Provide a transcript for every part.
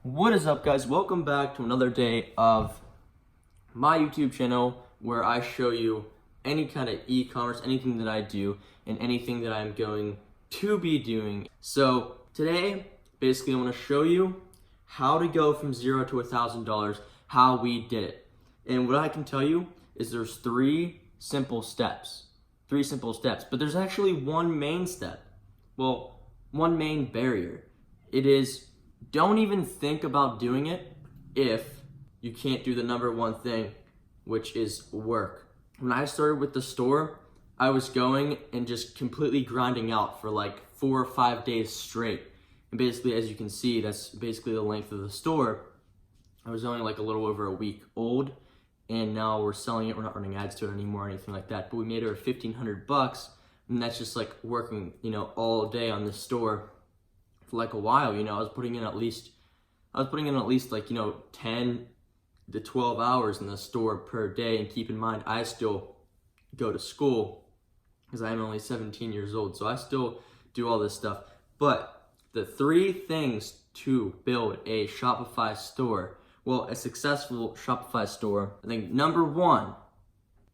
What is up, guys? Welcome back to another day of my YouTube channel where I show you any kind of e-commerce, anything that I do, and anything that I'm going to be doing. So today, basically, I want to show you how to go from $0 to $1,000, how we did it. And what I can tell you is there's three simple steps, but there's actually one main step. Well, one main barrier. It is, don't even think about doing it if you can't do the number one thing, which is work. When I started with the store, I was going and just completely grinding out for like 4 or 5 days straight. And basically, as you can see, that's basically the length of the store. I was only like a little over a week old, and now we're selling it. We're not running ads to it anymore or anything like that, but we made over $1,500, and that's just like working, all day on this store for like a while. I was putting in at least like 10 to 12 hours in the store per day. And keep in mind, I still go to school because I'm only 17 years old, so I still do all this stuff. But the three things to build a Shopify store, well, a successful Shopify store, I think number one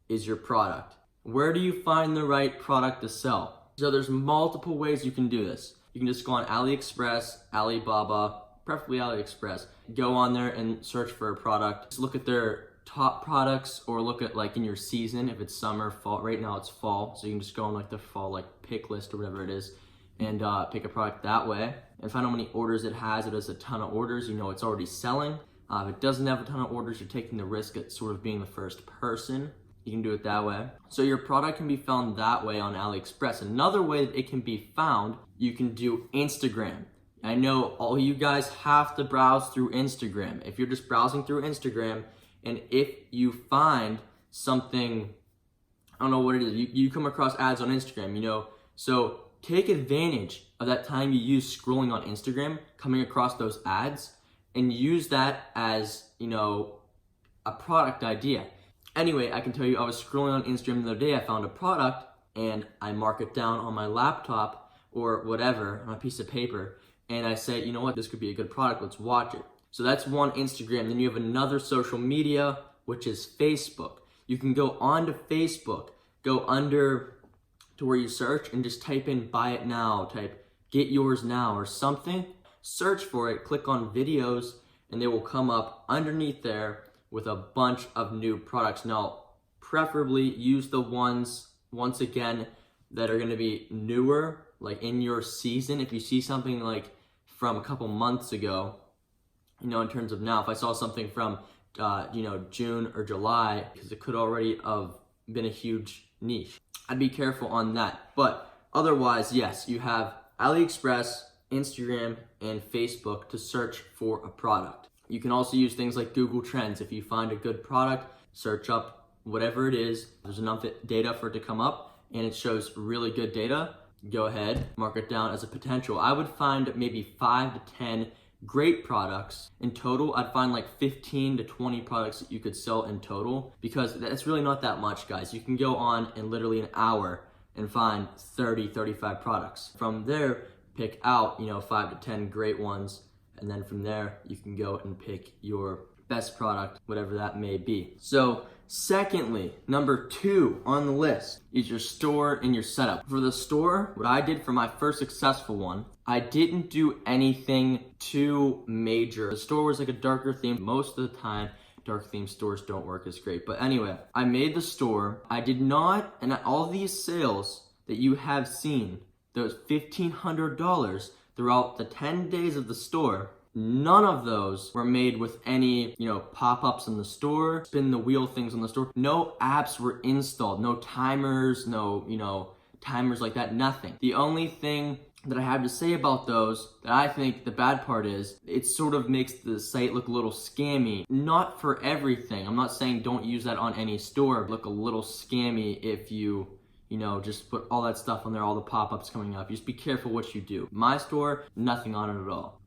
is your product. Where do you find the right product to sell? So there's multiple ways you can do this. You can just go on AliExpress, Alibaba, preferably AliExpress. Go on there and search for a product. Just look at their top products, or look at like in your season, if it's summer, fall. Right now it's fall, so you can just go on like the fall pick list or whatever it is, and pick a product that way and find out how many orders it has. If it has a ton of orders, it's already selling. If it doesn't have a ton of orders, you're taking the risk at sort of being the first person. You can do it that way. So your product can be found that way on AliExpress. Another way that it can be found, you can do Instagram. I know all you guys have to browse through Instagram. If you're just browsing through Instagram, and if you find something, I don't know what it is, you come across ads on Instagram, so take advantage of that time you use scrolling on Instagram, coming across those ads, and use that as, a product idea. Anyway, I can tell you, I was scrolling on Instagram the other day, I found a product, and I mark it down on my laptop or whatever, on a piece of paper, and I say, you know what, this could be a good product, let's watch it. So that's one Instagram. Then you have another social media, which is Facebook. You can go onto Facebook, go under to where you search, and just type in buy it now, type get yours now or something. Search for it, click on videos, and they will come up underneath there with a bunch of new products. Now, preferably use the ones, once again, that are gonna be newer, like in your season. If you see something like from a couple months ago, in terms of now, if I saw something from, June or July, because it could already have been a huge niche, I'd be careful on that. But otherwise, yes, you have AliExpress, Instagram, and Facebook to search for a product. You can also use things like Google Trends. If you find a good product, search up whatever it is. There's enough data for it to come up, and it shows really good data. Go ahead, mark it down as a potential. I would find maybe 5 to 10 great products. In total, I'd find like 15 to 20 products that you could sell in total, because that's really not that much, guys. You can go on in literally an hour and find 30, 35 products. From there, pick out, 5 to 10 great ones. And then from there, you can go and pick your best product, whatever that may be. So secondly, number 2 on the list is your store and your setup. For the store, what I did for my first successful one, I didn't do anything too major. The store was like a darker theme. Most of the time, dark theme stores don't work as great. But anyway, I made the store. I did not, and all these sales that you have seen, those $1,500 throughout the 10 days of the store, none of those were made with any, pop-ups in the store, spin the wheel things in the store. No apps were installed, no timers, no, timers like that, nothing. The only thing that I have to say about those, that I think the bad part is, it sort of makes the site look a little scammy. Not for everything. I'm not saying don't use that on any store. Look a little scammy if you just put all that stuff on there, all the pop-ups coming up. Just be careful what you do. My store, nothing on it at all.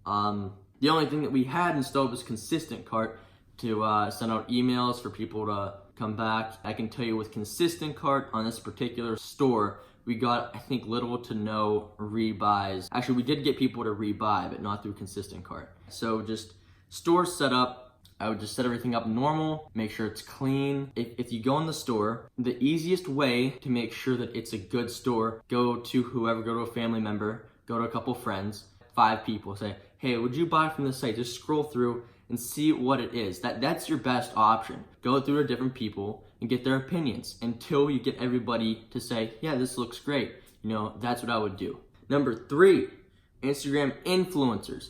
The only thing that we had installed was Consistent Cart to send out emails for people to come back. I can tell you with Consistent Cart on this particular store, we got, I think, little to no rebuys. Actually, we did get people to rebuy, but not through Consistent Cart. So just Store setup, I would just set everything up normal, make sure it's clean. If you go in the store, the easiest way to make sure that it's a good store, go to a family member, go to a couple friends, 5 people, say, hey, would you buy from the site? Just scroll through and see what it is. That's your best option. Go through to different people and get their opinions until you get everybody to say, yeah, this looks great. That's what I would do. Number 3, Instagram influencers.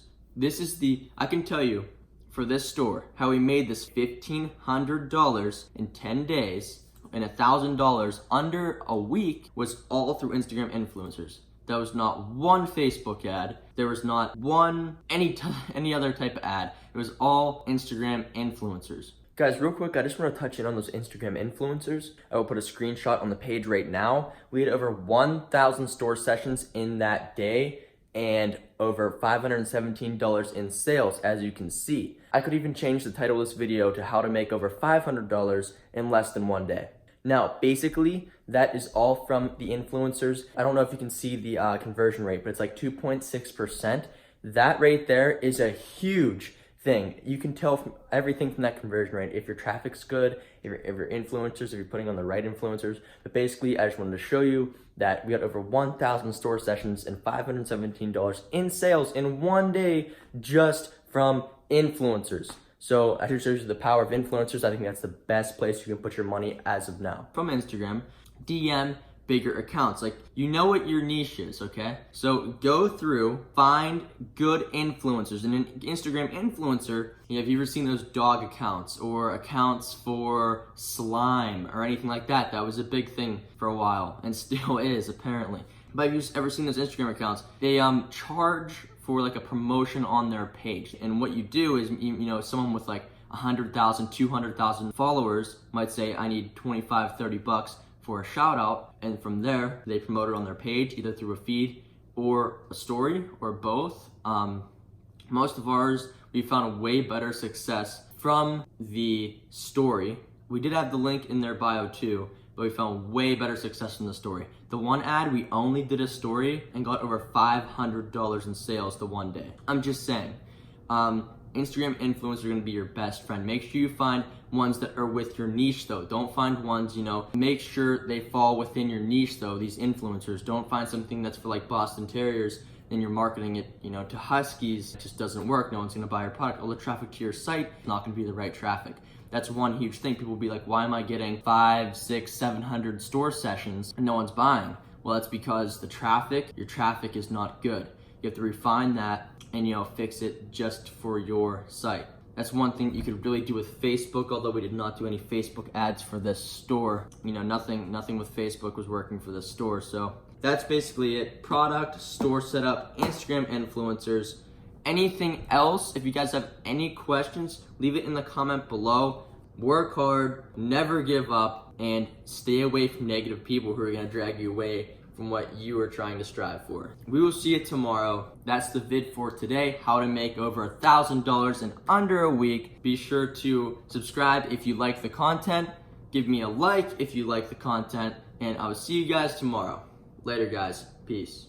I can tell you for this store, how we made this $1,500 in 10 days and $1,000 under a week was all through Instagram influencers. There was not one Facebook ad. There was not one any other type of ad. It was all Instagram influencers. Guys, real quick, I just want to touch in on those Instagram influencers. I will put a screenshot on the page right now. We had over 1,000 store sessions in that day and over $517 in sales, as you can see. I could even change the title of this video to how to make over $500 in less than 1 day. Now, basically, that is all from the influencers. I don't know if you can see the conversion rate, but it's like 2.6%. That right there is a huge thing. You can tell from everything from that conversion rate if your traffic's good, if your influencers, if you're putting on the right influencers. But basically, I just wanted to show you that we got over 1,000 store sessions and $517 in sales in 1 day just from influencers. So I just shows you the power of influencers. I think that's the best place you can put your money as of now. From Instagram, DM bigger accounts. Like, you know what your niche is, okay? So go through, find good influencers. And an Instagram influencer, have you ever seen those dog accounts or accounts for slime or anything like that? That was a big thing for a while and still is, apparently. But have you ever seen those Instagram accounts? They charge for like a promotion on their page. And what you do is, someone with like 100,000, 200,000 followers might say, I need 25, 30 bucks for a shout out. And from there, they promote it on their page, either through a feed or a story or both. Most of ours, we found a way better success from the story. We did have the link in their bio too, but we found way better success in the story. The one ad, we only did a story and got over $500 in sales the 1 day. I'm just saying, Instagram influencers are gonna be your best friend. Make sure you find ones that are with your niche though. Don't find ones, make sure they fall within your niche though, these influencers. Don't find something that's for like Boston Terriers, then you're marketing it, to Huskies. It just doesn't work. No one's gonna buy your product. All the traffic to your site is not gonna be the right traffic. That's one huge thing. People will be like, why am I getting 500, 600, 700 store sessions and no one's buying? Well, that's because your traffic is not good. You have to refine that and fix it just for your site. That's one thing you could really do with Facebook, although we did not do any Facebook ads for this store. Nothing with Facebook was working for this store. So that's basically it. Product, store setup, Instagram influencers. Anything else, if you guys have any questions, leave it in the comment below. Work hard, never give up, and stay away from negative people who are gonna drag you away from what you are trying to strive for. We will see you tomorrow. That's the vid for today, how to make over $1,000 in under a week. Be sure to subscribe if you like the content. Give me a like if you like the content, and I will see you guys tomorrow. Later, guys. Peace.